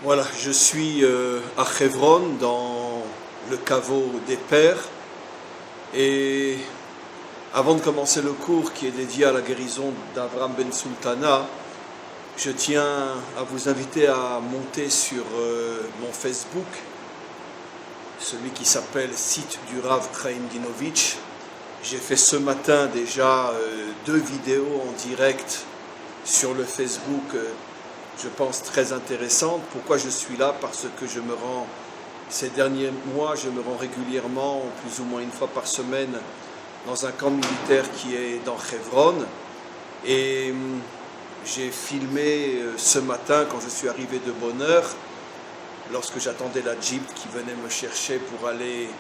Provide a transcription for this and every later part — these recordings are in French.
Voilà, je suis à Hebron, dans le caveau des pères. Et avant de commencer le cours qui est dédié à la guérison d'Avram Ben Sultana, je tiens à vous inviter à monter sur mon Facebook, celui qui s'appelle Site du Rav Chaim Dinovitch. J'ai fait ce matin déjà 2 vidéos en direct sur le Facebook, je pense très intéressantes. Pourquoi je suis là? Parce que ces derniers mois, je me rends régulièrement, plus ou moins une fois par semaine, dans un camp militaire qui est dans Hebron. Et j'ai filmé ce matin, quand je suis arrivé de bonne heure, lorsque j'attendais la Jeep qui venait me chercher pour aller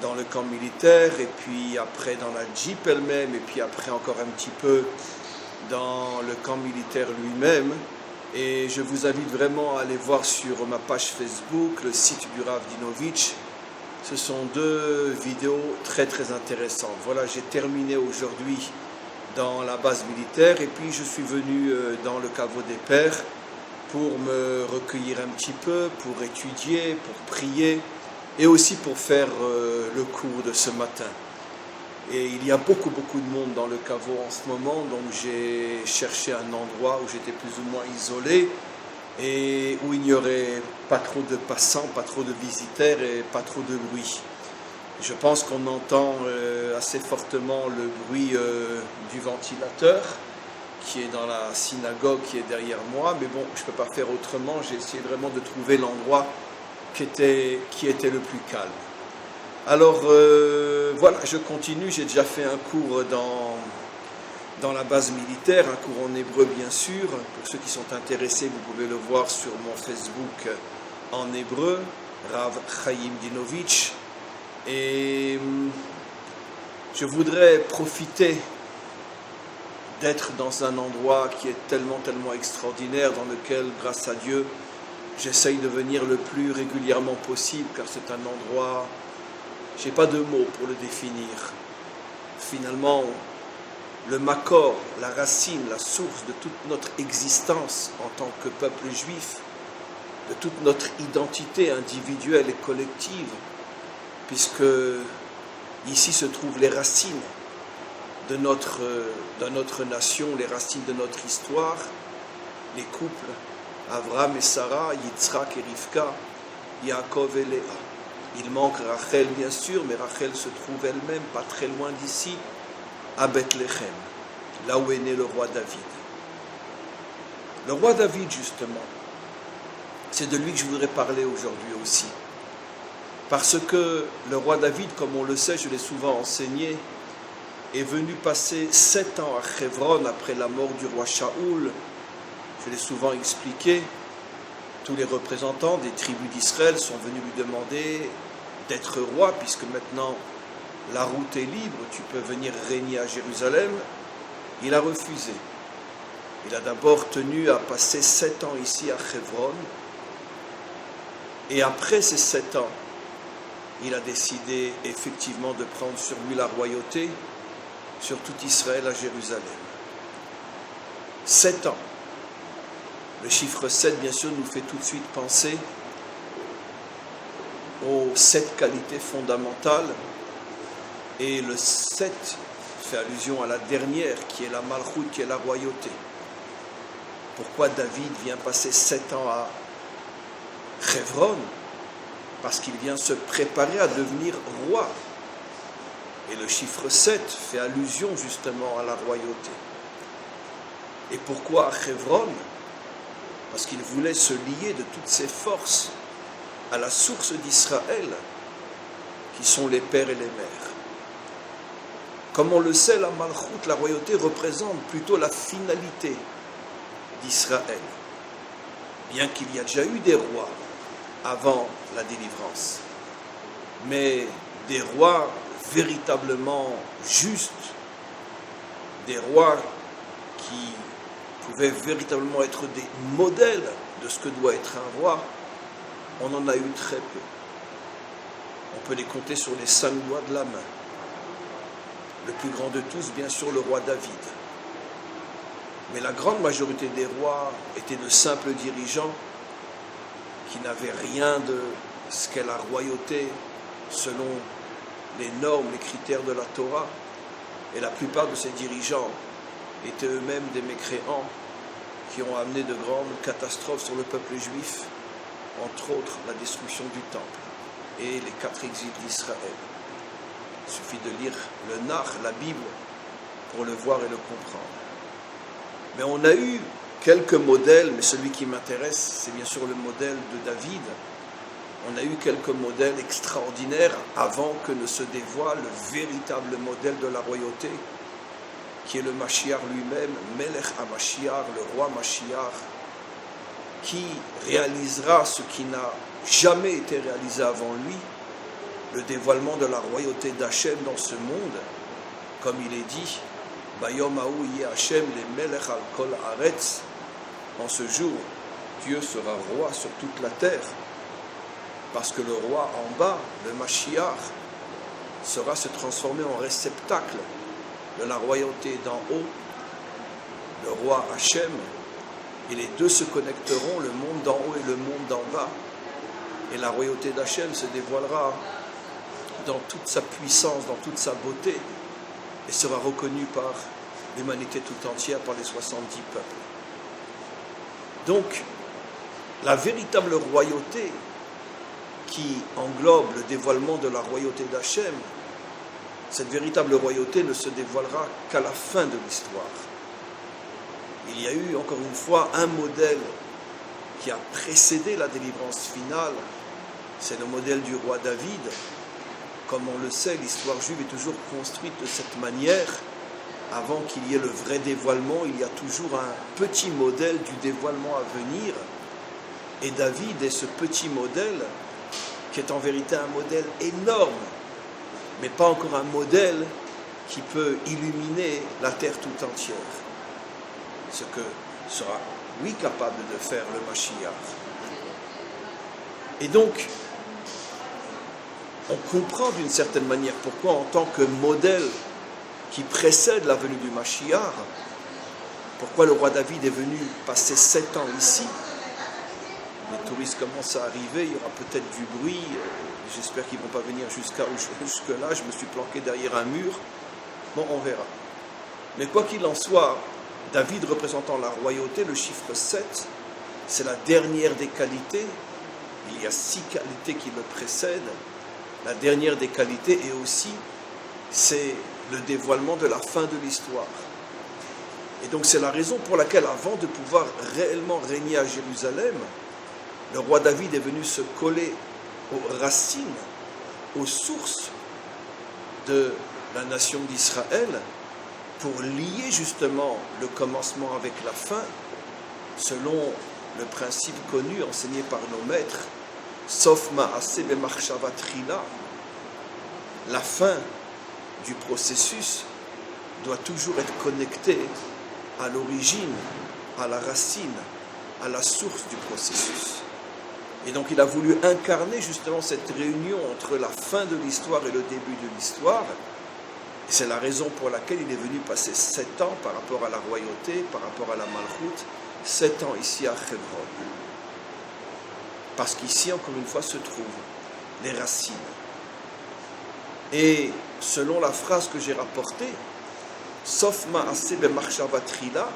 dans le camp militaire, et puis après dans la Jeep elle-même, et puis après encore un petit peu dans le camp militaire lui-même. Et je vous invite vraiment à aller voir sur ma page Facebook, le site du Rav Dinovitch. Ce sont 2 vidéos très très intéressantes. Voilà, j'ai terminé aujourd'hui dans la base militaire, et puis je suis venu dans le caveau des pères pour me recueillir un petit peu, pour étudier, pour prier, et aussi pour faire le cours de ce matin. Et il y a beaucoup de monde dans le caveau en ce moment, donc j'ai cherché un endroit où j'étais plus ou moins isolé et où il n'y aurait pas trop de passants, pas trop de visiteurs et pas trop de bruit. Je pense qu'on entend assez fortement le bruit du ventilateur qui est dans la synagogue qui est derrière moi, mais bon, je ne peux pas faire autrement. J'ai essayé vraiment de trouver l'endroit qui était le plus calme. Alors voilà, je continue. J'ai déjà fait un cours dans la base militaire, un cours en hébreu bien sûr. Pour ceux qui sont intéressés, vous pouvez le voir sur mon Facebook en hébreu, Rav Chaim Dinovitch. Et je voudrais profiter d'être dans un endroit qui est tellement extraordinaire, dans lequel, grâce à Dieu, j'essaye de venir le plus régulièrement possible, car c'est un endroit, je n'ai pas de mots pour le définir. Finalement, le makor, la racine, la source de toute notre existence en tant que peuple juif, de toute notre identité individuelle et collective, puisque ici se trouvent les racines de notre nation, les racines de notre histoire, les couples, Avram et Sarah, Yitzhak et Rivka, Yaakov et Léa. Il manque Rachel bien sûr, mais Rachel se trouve elle-même pas très loin d'ici, à Bethléem, là où est né le roi David. Le roi David, justement, c'est de lui que je voudrais parler aujourd'hui aussi. Parce que le roi David, comme on le sait, je l'ai souvent enseigné, est venu passer 7 ans à Hebron après la mort du roi Shaoul. Je l'ai souvent expliqué. Tous les représentants des tribus d'Israël sont venus lui demander d'être roi, puisque maintenant la route est libre, tu peux venir régner à Jérusalem. Il a refusé. Il a d'abord tenu à passer 7 ans ici à Hebron. Et après ces 7 ans, il a décidé effectivement de prendre sur lui la royauté sur tout Israël à Jérusalem. 7 ans. Le chiffre 7, bien sûr, nous fait tout de suite penser aux 7 qualités fondamentales. Et le 7 fait allusion à la dernière, qui est la Malchut, qui est la royauté. Pourquoi David vient passer 7 ans à Hebron? Parce qu'il vient se préparer à devenir roi. Et le chiffre 7 fait allusion justement à la royauté. Et pourquoi à Hebron? Parce qu'il voulait se lier de toutes ses forces à la source d'Israël, qui sont les pères et les mères. Comme on le sait, la Malchut, la royauté, représente plutôt la finalité d'Israël. Bien qu'il y a déjà eu des rois avant la délivrance, mais des rois véritablement justes, des rois qui pouvaient véritablement être des modèles de ce que doit être un roi, on en a eu très peu. On peut les compter sur les 5 doigts de la main. Le plus grand de tous, bien sûr, le roi David. Mais la grande majorité des rois étaient de simples dirigeants qui n'avait rien de ce qu'est la royauté selon les normes, les critères de la Torah. Et la plupart de ces dirigeants étaient eux-mêmes des mécréants qui ont amené de grandes catastrophes sur le peuple juif, entre autres la destruction du temple et les 4 exils d'Israël. Il suffit de lire le Nar, la Bible, pour le voir et le comprendre. Mais on a eu quelques modèles, mais celui qui m'intéresse, c'est bien sûr le modèle de David. On a eu quelques modèles extraordinaires avant que ne se dévoile le véritable modèle de la royauté, qui est le Mashiach lui-même, Melech HaMashiach, le roi Mashiach, qui réalisera ce qui n'a jamais été réalisé avant lui, le dévoilement de la royauté d'Hachem dans ce monde, comme il est dit, Bayom Haou Yeh Hachem le Melech al Kol Haaretz, en ce jour, Dieu sera roi sur toute la terre, parce que le roi en bas, le Mashiach, sera se transformer en réceptacle de la royauté d'en haut, le roi Hachem, et les deux se connecteront, le monde d'en haut et le monde d'en bas, et la royauté d'Hachem se dévoilera dans toute sa puissance, dans toute sa beauté, et sera reconnue par l'humanité tout entière, par les 70 peuples. Donc, la véritable royauté qui englobe le dévoilement de la royauté d'Hachem, cette véritable royauté ne se dévoilera qu'à la fin de l'histoire. Il y a eu, encore une fois, un modèle qui a précédé la délivrance finale, c'est le modèle du roi David. Comme on le sait, l'histoire juive est toujours construite de cette manière. Avant qu'il y ait le vrai dévoilement, il y a toujours un petit modèle du dévoilement à venir. Et David est ce petit modèle qui est en vérité un modèle énorme, mais pas encore un modèle qui peut illuminer la terre tout entière. Ce que sera, oui, capable de faire le Mashiach. Et donc, on comprend d'une certaine manière pourquoi, en tant que modèle qui précède la venue du Mashiach, pourquoi le roi David est venu passer 7 ans ici. Les touristes commencent à arriver, il y aura peut-être du bruit, j'espère qu'ils ne vont pas venir jusque-là, je me suis planqué derrière un mur, bon, on verra. Mais quoi qu'il en soit, David représentant la royauté, le chiffre 7, c'est la dernière des qualités, il y a 6 qualités qui le précèdent, la dernière des qualités et aussi c'est le dévoilement de la fin de l'histoire. Et donc c'est la raison pour laquelle avant de pouvoir réellement régner à Jérusalem, le roi David est venu se coller aux racines, aux sources de la nation d'Israël pour lier justement le commencement avec la fin, selon le principe connu enseigné par nos maîtres, Sof Ma'aseh B'Machshava Trila, la fin du processus doit toujours être connectée à l'origine, à la racine, à la source du processus. Et donc il a voulu incarner justement cette réunion entre la fin de l'histoire et le début de l'histoire. Et c'est la raison pour laquelle il est venu passer 7 ans par rapport à la royauté, par rapport à la Malchut, 7 ans ici à Hebron. Parce qu'ici, encore une fois, se trouvent les racines. Et selon la phrase que j'ai rapportée, Sof Ma'aseh B'Machshava Trila,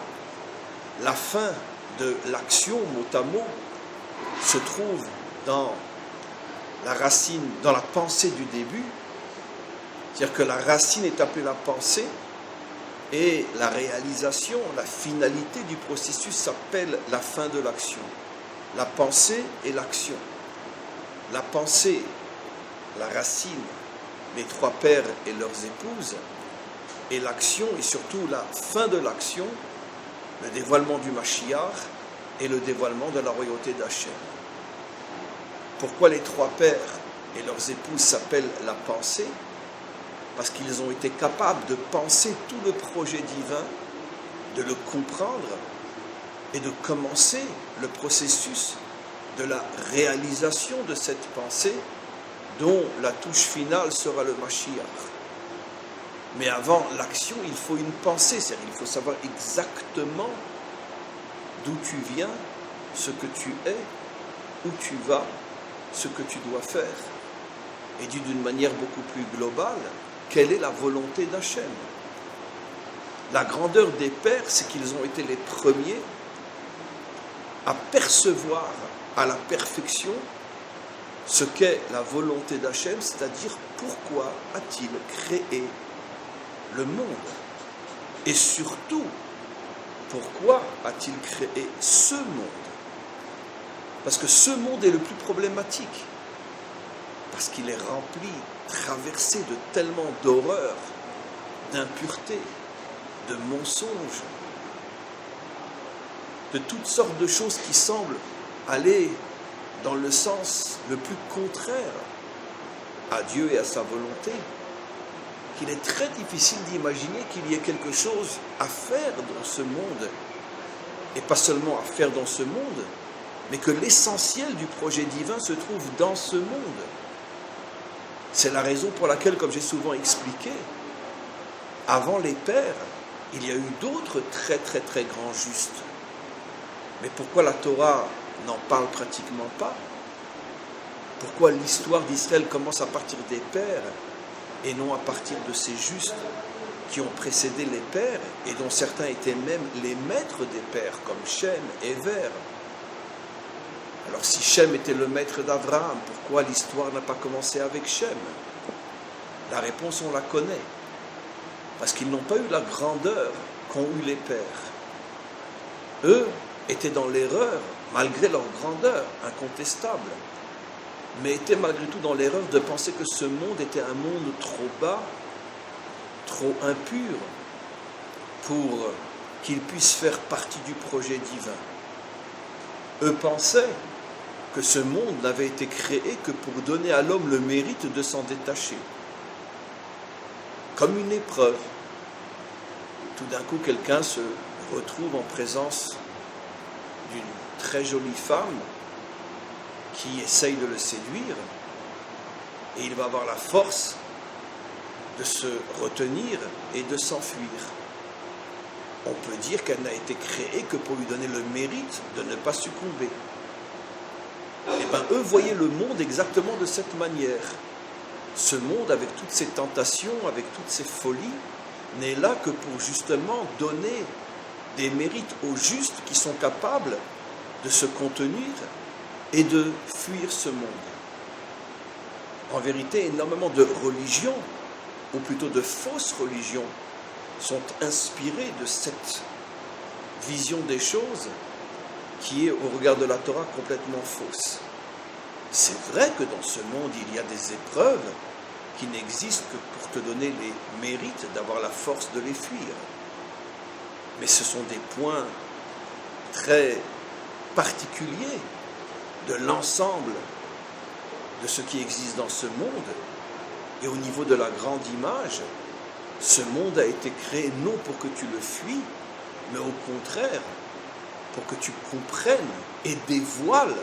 la fin de l'action mot à mot se trouve dans la racine, dans la pensée du début. C'est-à-dire que la racine est appelée la pensée et la réalisation, la finalité du processus s'appelle la fin de l'action. La pensée et l'action. La pensée, la racine, les 3 pères et leurs épouses, et l'action, et surtout la fin de l'action, le dévoilement du Mashiach et le dévoilement de la royauté d'Hachem. Pourquoi les 3 pères et leurs épouses s'appellent la pensée? Parce qu'ils ont été capables de penser tout le projet divin, de le comprendre et de commencer le processus de la réalisation de cette pensée dont la touche finale sera le Mashiach. Mais avant l'action, il faut une pensée, c'est-à-dire il faut savoir exactement d'où tu viens, ce que tu es, où tu vas, ce que tu dois faire. Et dit d'une manière beaucoup plus globale, quelle est la volonté d'Hachem? La grandeur des pères, c'est qu'ils ont été les premiers à percevoir à la perfection ce qu'est la volonté d'Hachem, c'est-à-dire pourquoi a-t-il créé le monde? Et surtout, pourquoi a-t-il créé ce monde? Parce que ce monde est le plus problématique, parce qu'il est rempli, traversé de tellement d'horreurs, d'impuretés, de mensonges, de toutes sortes de choses qui semblent aller dans le sens le plus contraire à Dieu et à sa volonté, qu'il est très difficile d'imaginer qu'il y ait quelque chose à faire dans ce monde, et pas seulement à faire dans ce monde, mais que l'essentiel du projet divin se trouve dans ce monde. C'est la raison pour laquelle, comme j'ai souvent expliqué, avant les pères, il y a eu d'autres très très très grands justes. Mais pourquoi la Torah n'en parle pratiquement pas? Pourquoi l'histoire d'Israël commence à partir des pères et non à partir de ces justes qui ont précédé les pères et dont certains étaient même les maîtres des pères, comme Shem et Héber? Alors si Shem était le maître d'Abraham, pourquoi l'histoire n'a pas commencé avec Shem? La réponse, on la connaît. Parce qu'ils n'ont pas eu la grandeur qu'ont eu les pères. Eux étaient dans l'erreur, malgré leur grandeur incontestable, mais étaient malgré tout dans l'erreur de penser que ce monde était un monde trop bas, trop impur, pour qu'il puisse faire partie du projet divin. Eux pensaient que ce monde n'avait été créé que pour donner à l'homme le mérite de s'en détacher. Comme une épreuve. Tout d'un coup, quelqu'un se retrouve en présence d'une très jolie femme qui essaye de le séduire, et il va avoir la force de se retenir et de s'enfuir. On peut dire qu'elle n'a été créée que pour lui donner le mérite de ne pas succomber. Eh bien, eux voyaient le monde exactement de cette manière. Ce monde, avec toutes ses tentations, avec toutes ses folies, n'est là que pour justement donner des mérites aux justes qui sont capables de se contenir et de fuir ce monde. En vérité, énormément de religions, ou plutôt de fausses religions, sont inspirées de cette vision des choses qui est, au regard de la Torah, complètement fausse. C'est vrai que dans ce monde, il y a des épreuves qui n'existent que pour te donner les mérites d'avoir la force de les fuir. Mais ce sont des points très particuliers de l'ensemble de ce qui existe dans ce monde. Et au niveau de la grande image, ce monde a été créé non pour que tu le fuis, mais au contraire, pour que tu comprennes et dévoiles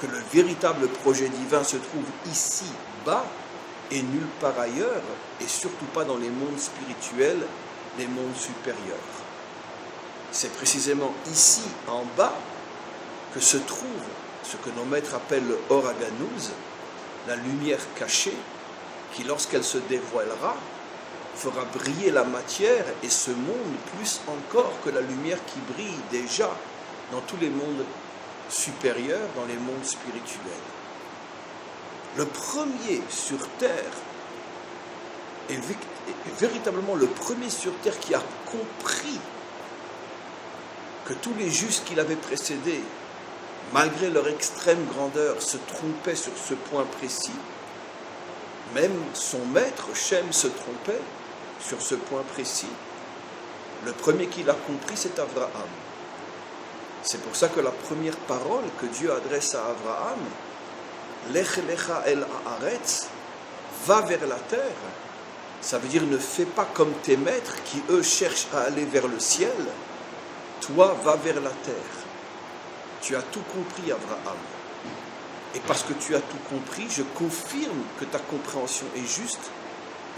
que le véritable projet divin se trouve ici, bas, et nulle part ailleurs, et surtout pas dans les mondes spirituels, les mondes supérieurs. C'est précisément ici, en bas, que se trouve ce que nos maîtres appellent le Or HaGanuz, la lumière cachée, qui, lorsqu'elle se dévoilera, fera briller la matière et ce monde plus encore que la lumière qui brille déjà dans tous les mondes supérieurs, dans les mondes spirituels. Le premier sur terre est véritablement le premier sur terre qui a compris que tous les justes qui l'avaient précédé, malgré leur extrême grandeur, se trompaient sur ce point précis. Même son maître, Shem, se trompait sur ce point précis. Le premier qui l'a compris, c'est Abraham. C'est pour ça que la première parole que Dieu adresse à Abraham, Lech lecha el haaretz, va vers la terre, ça veut dire ne fais pas comme tes maîtres qui eux cherchent à aller vers le ciel, toi va vers la terre. Tu as tout compris, Abraham. Et parce que tu as tout compris, je confirme que ta compréhension est juste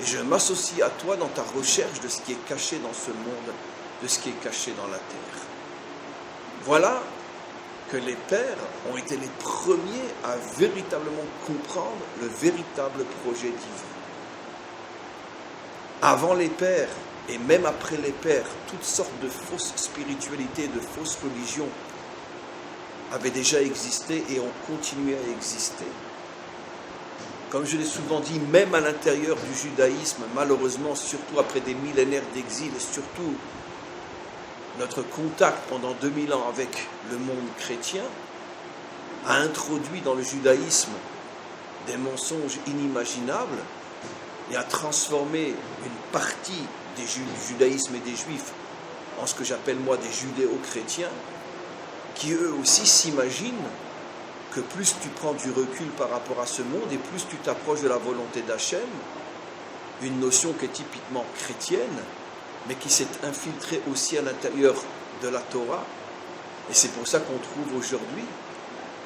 et je m'associe à toi dans ta recherche de ce qui est caché dans ce monde, de ce qui est caché dans la terre. Voilà que les pères ont été les premiers à véritablement comprendre le véritable projet divin. Avant les pères, et même après les pères, toutes sortes de fausses spiritualités, de fausses religions avaient déjà existé et ont continué à exister. Comme je l'ai souvent dit, même à l'intérieur du judaïsme, malheureusement, surtout après des millénaires d'exil, et surtout notre contact pendant 2000 ans avec le monde chrétien, a introduit dans le judaïsme des mensonges inimaginables et a transformé une partie du judaïsme et des juifs en ce que j'appelle moi des judéo-chrétiens, qui eux aussi s'imaginent que plus tu prends du recul par rapport à ce monde et plus tu t'approches de la volonté d'Hachem, une notion qui est typiquement chrétienne, mais qui s'est infiltrée aussi à l'intérieur de la Torah. Et c'est pour ça qu'on trouve aujourd'hui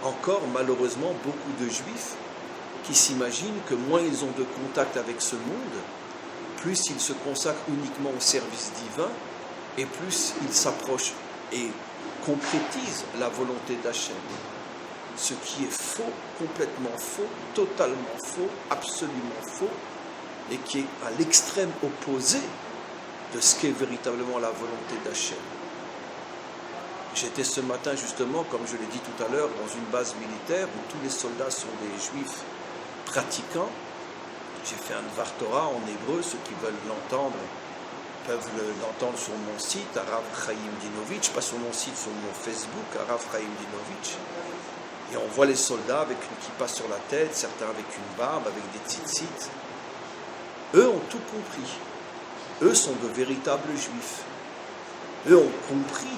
encore malheureusement beaucoup de juifs qui s'imaginent que moins ils ont de contact avec ce monde, plus ils se consacrent uniquement au service divin et plus ils s'approchent et concrétisent la volonté d'Hachem. Ce qui est faux, complètement faux, totalement faux, absolument faux, et qui est à l'extrême opposé de ce qu'est véritablement la volonté d'Hachem. J'étais ce matin justement, comme je l'ai dit tout à l'heure, dans une base militaire où tous les soldats sont des juifs pratiquants. J'ai fait un Dvar Torah en hébreu, ceux qui veulent l'entendre peuvent l'entendre sur mon site, Arav Chaim Dinovitch, pas sur mon site, sur mon Facebook, Arav Chaim Dinovitch. Et on voit les soldats avec une kippa sur la tête, certains avec une barbe, avec des tzitzit. Eux ont tout compris. Eux sont de véritables juifs. Eux ont compris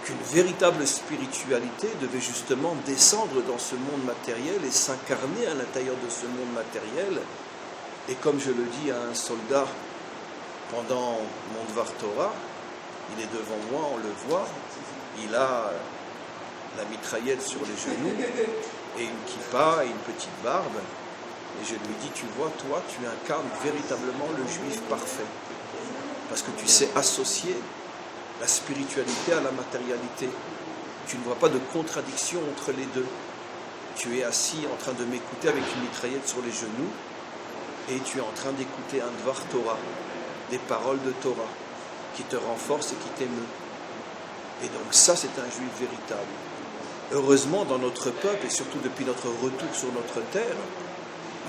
qu'une véritable spiritualité devait justement descendre dans ce monde matériel et s'incarner à l'intérieur de ce monde matériel. Et comme je le dis à un soldat pendant mon Dvar Torah, il est devant moi, on le voit, il a la mitraillette sur les genoux et une kippa et une petite barbe. Et je lui dis, tu vois, toi, tu incarnes véritablement le juif parfait. Parce que tu sais associer la spiritualité à la matérialité. Tu ne vois pas de contradiction entre les deux. Tu es assis en train de m'écouter avec une mitraillette sur les genoux et tu es en train d'écouter un Dvar Torah, des paroles de Torah qui te renforcent et qui t'émeut. Et donc ça, c'est un juif véritable. Heureusement, dans notre peuple, et surtout depuis notre retour sur notre terre,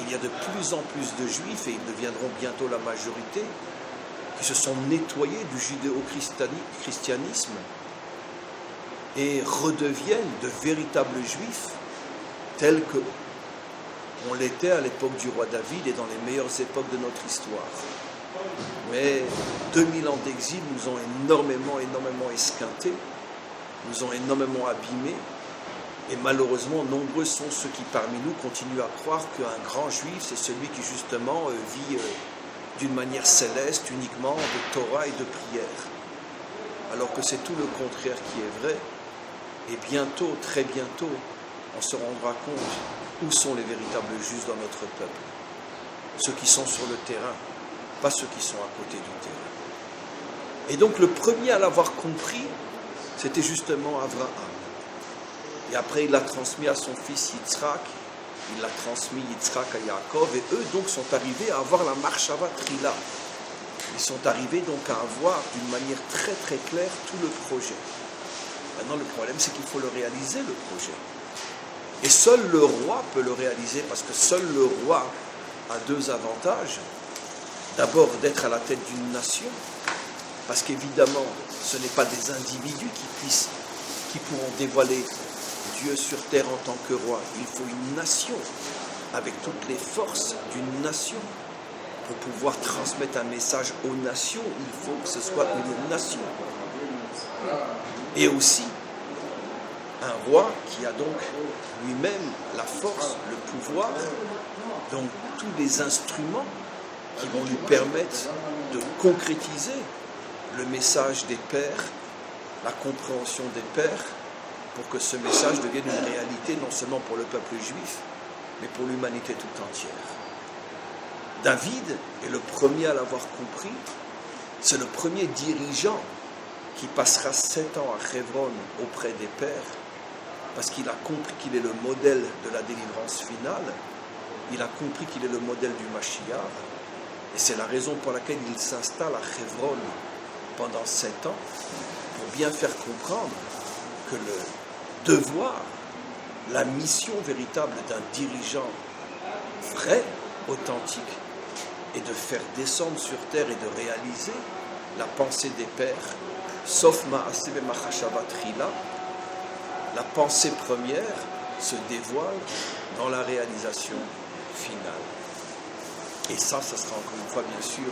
il y a de plus en plus de juifs, et ils deviendront bientôt la majorité, qui se sont nettoyés du judéo-christianisme et redeviennent de véritables juifs, tels que on l'était à l'époque du roi David et dans les meilleures époques de notre histoire. Mais 2000 ans d'exil nous ont énormément esquintés, nous ont énormément abîmés. Et malheureusement, nombreux sont ceux qui parmi nous continuent à croire qu'un grand juif, c'est celui qui justement vit d'une manière céleste, uniquement de Torah et de prière. Alors que c'est tout le contraire qui est vrai. Et bientôt, très bientôt, on se rendra compte où sont les véritables juifs dans notre peuple. Ceux qui sont sur le terrain, pas ceux qui sont à côté du terrain. Et donc le premier à l'avoir compris, c'était justement Abraham. Et après, il l'a transmis à son fils Yitzhak, il l'a transmis Yitzhak à Yaakov, et eux donc sont arrivés à avoir la Marshava Trila. Ils sont arrivés donc à avoir d'une manière très très claire tout le projet. Maintenant, le problème, c'est qu'il faut le réaliser, le projet. Et seul le roi peut le réaliser, parce que seul le roi a deux avantages. D'abord, d'être à la tête d'une nation, parce qu'évidemment, ce n'est pas des individus qui pourront dévoiler Dieu sur terre en tant que roi. Il faut une nation, avec toutes les forces d'une nation. Pour pouvoir transmettre un message aux nations, il faut que ce soit une nation. Et aussi, un roi qui a donc lui-même la force, le pouvoir, donc tous les instruments qui vont lui permettre de concrétiser le message des pères, la compréhension des pères, pour que ce message devienne une réalité non seulement pour le peuple juif, mais pour l'humanité tout entière. David est le premier à l'avoir compris, c'est le premier dirigeant qui passera 7 ans à Hebron auprès des pères, parce qu'il a compris qu'il est le modèle de la délivrance finale, il a compris qu'il est le modèle du Mashiach, et c'est la raison pour laquelle il s'installe à Hebron pendant 7 ans, pour bien faire comprendre que le devoir, la mission véritable d'un dirigeant vrai, authentique, est de faire descendre sur terre et de réaliser la pensée des pères, sauf Ma'aseh Machashavat Trila, la pensée première se dévoile dans la réalisation finale. Et ça sera encore une fois, bien sûr,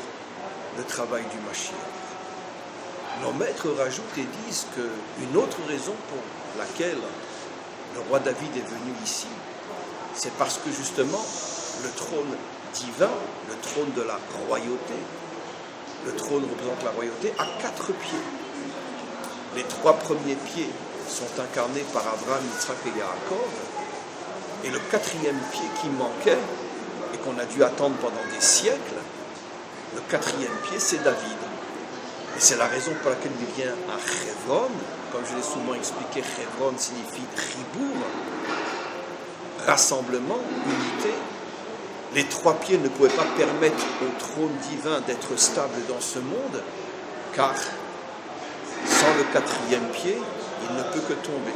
le travail du Mashiach. Nos maîtres rajoutent et disent qu'une autre raison pour laquelle le roi David est venu ici, c'est parce que justement, le trône divin, le trône de la royauté, le trône représente la royauté, a 4 pieds. Les 3 premiers pieds sont incarnés par Abraham, Yitzhak et Yaakov, et le 4e pied qui manquait, et qu'on a dû attendre pendant des siècles, le 4e pied, c'est David. Et c'est la raison pour laquelle il vient à Hebron. Comme je l'ai souvent expliqué, Hebron signifie Ribour, rassemblement, unité. Les 3 pieds ne pouvaient pas permettre au trône divin d'être stable dans ce monde, car sans le 4e pied, il ne peut que tomber.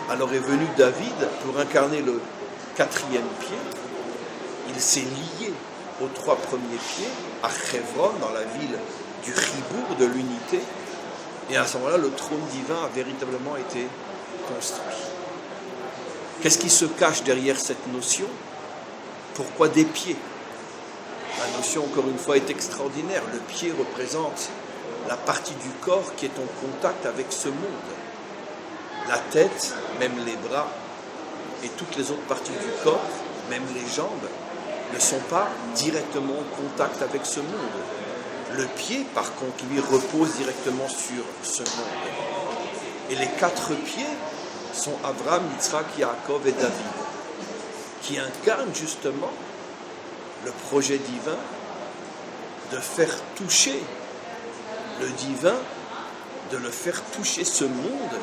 Alors est venu David pour incarner le 4e pied. Il s'est lié aux 3 premiers pieds, à Hebron, dans la ville du Ribour, de l'unité. Et à ce moment-là, le trône divin a véritablement été construit. Qu'est-ce qui se cache derrière cette notion ? Pourquoi des pieds ? La notion, encore une fois, est extraordinaire. Le pied représente la partie du corps qui est en contact avec ce monde. La tête, même les bras et toutes les autres parties du corps, même les jambes, ne sont pas directement en contact avec ce monde. Le pied, par contre, lui, repose directement sur ce monde. Et les 4 pieds sont Abraham, Yitzhak, Yaakov et David, qui incarnent justement le projet divin de faire toucher le divin, de le faire toucher ce monde,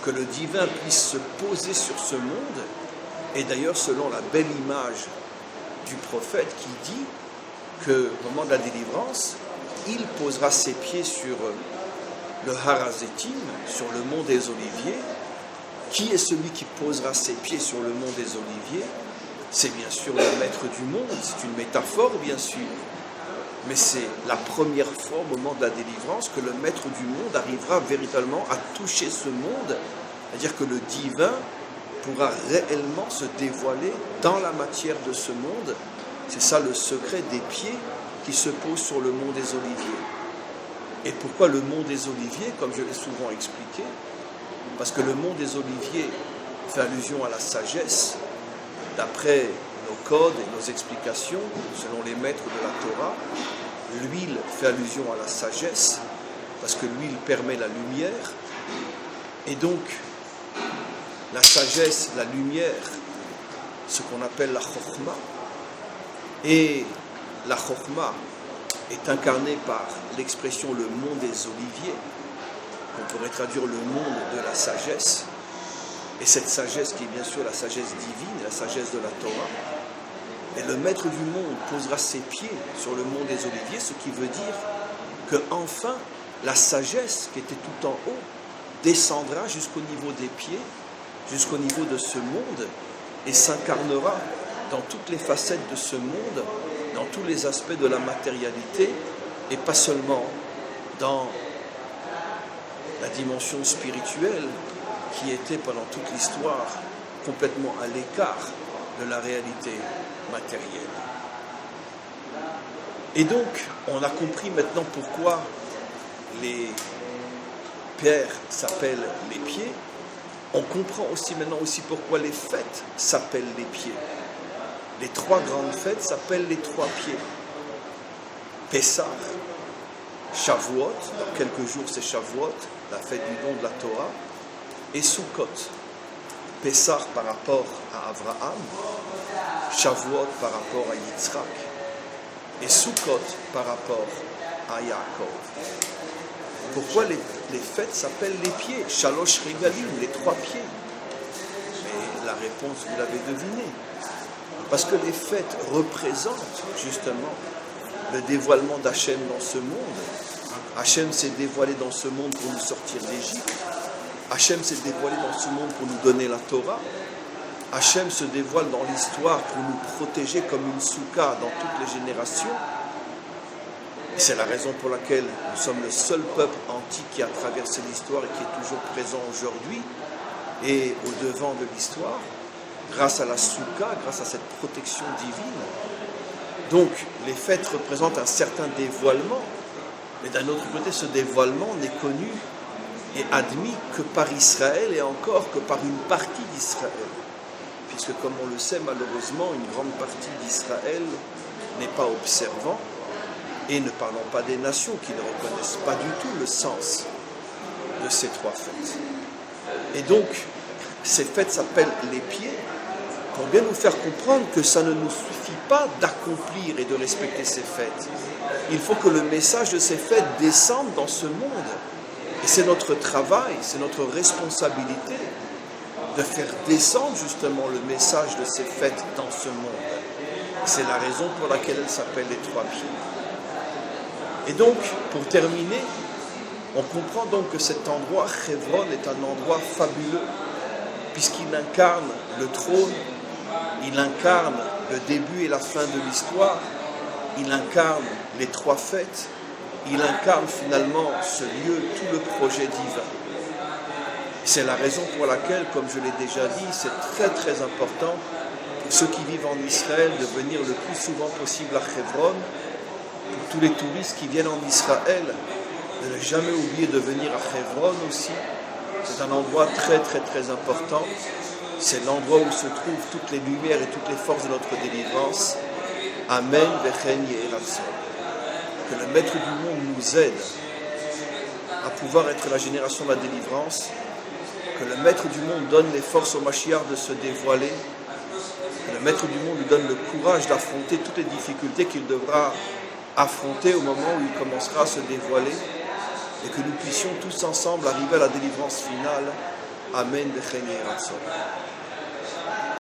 que le divin puisse se poser sur ce monde. Et d'ailleurs, selon la belle image du prophète qui dit qu'au moment de la délivrance, il posera ses pieds sur le Har HaZeitim, sur le mont des Oliviers. Qui est celui qui posera ses pieds sur le mont des Oliviers ? C'est bien sûr le maître du monde, c'est une métaphore bien sûr, mais c'est la première fois au moment de la délivrance que le maître du monde arrivera véritablement à toucher ce monde, c'est-à-dire que le divin pourra réellement se dévoiler dans la matière de ce monde. C'est ça le secret des pieds qui se posent sur le mont des Oliviers. Et pourquoi le mont des Oliviers, comme je l'ai souvent expliqué ? Parce que le mont des Oliviers fait allusion à la sagesse. D'après nos codes et nos explications, selon les maîtres de la Torah, l'huile fait allusion à la sagesse, parce que l'huile permet la lumière. Et donc, la sagesse, la lumière, ce qu'on appelle la Chokhma, et la Chokhma est incarnée par l'expression le mont des Oliviers, qu'on pourrait traduire le monde de la sagesse. Et cette sagesse qui est bien sûr la sagesse divine, la sagesse de la Torah. Et le maître du monde posera ses pieds sur le mont des Oliviers, ce qui veut dire que enfin la sagesse qui était tout en haut descendra jusqu'au niveau des pieds, jusqu'au niveau de ce monde, et s'incarnera dans toutes les facettes de ce monde, dans tous les aspects de la matérialité, et pas seulement dans la dimension spirituelle, qui était pendant toute l'histoire complètement à l'écart de la réalité matérielle. Et donc, on a compris maintenant pourquoi les pères s'appellent les pieds. On comprend aussi maintenant pourquoi les fêtes s'appellent les pieds. Les 3 grandes fêtes s'appellent les 3 pieds. Pessah, Shavuot, dans quelques jours c'est Shavuot, la fête du don de la Torah, et Sukkot. Pessah par rapport à Abraham, Shavuot par rapport à Yitzhak, et Sukkot par rapport à Yaakov. Pourquoi les fêtes s'appellent les pieds ? Shalosh Regalim, les 3 pieds. réponse, vous l'avez deviné. Parce que les fêtes représentent justement le dévoilement d'Hachem dans ce monde. Hachem s'est dévoilé dans ce monde pour nous sortir d'Égypte. Hachem s'est dévoilé dans ce monde pour nous donner la Torah. Hachem se dévoile dans l'histoire pour nous protéger comme une soukha dans toutes les générations. Et c'est la raison pour laquelle nous sommes le seul peuple antique qui a traversé l'histoire et qui est toujours présent aujourd'hui et au devant de l'histoire, grâce à la soukha, grâce à cette protection divine. Donc, les fêtes représentent un certain dévoilement, mais d'un autre côté, ce dévoilement n'est connu et admis que par Israël et encore que par une partie d'Israël. Puisque, comme on le sait, malheureusement, une grande partie d'Israël n'est pas observant, et ne parlons pas des nations qui ne reconnaissent pas du tout le sens de ces trois fêtes. Et donc, ces fêtes s'appellent les pieds, pour bien nous faire comprendre que ça ne nous suffit pas d'accomplir et de respecter ces fêtes. Il faut que le message de ces fêtes descende dans ce monde. Et c'est notre travail, c'est notre responsabilité de faire descendre justement le message de ces fêtes dans ce monde. C'est la raison pour laquelle elles s'appellent les trois pieds. Et donc, pour terminer, on comprend donc que cet endroit, Hebron, est un endroit fabuleux, puisqu'il incarne le trône, il incarne le début et la fin de l'histoire, il incarne les trois fêtes, il incarne finalement ce lieu, tout le projet divin. C'est la raison pour laquelle, comme je l'ai déjà dit, c'est très très important pour ceux qui vivent en Israël de venir le plus souvent possible à Hebron, pour tous les touristes qui viennent en Israël, de ne jamais oublier de venir à Hebron aussi. C'est un endroit très très très important. C'est l'endroit où se trouvent toutes les lumières et toutes les forces de notre délivrance. Amen, Vechen Yehiratzon. Que le Maître du monde nous aide à pouvoir être la génération de la délivrance. Que le Maître du monde donne les forces au Mashiach de se dévoiler. Que le Maître du monde lui donne le courage d'affronter toutes les difficultés qu'il devra affronter au moment où il commencera à se dévoiler. Et que nous puissions tous ensemble arriver à la délivrance finale. Amen, Vechen Yehiratzon.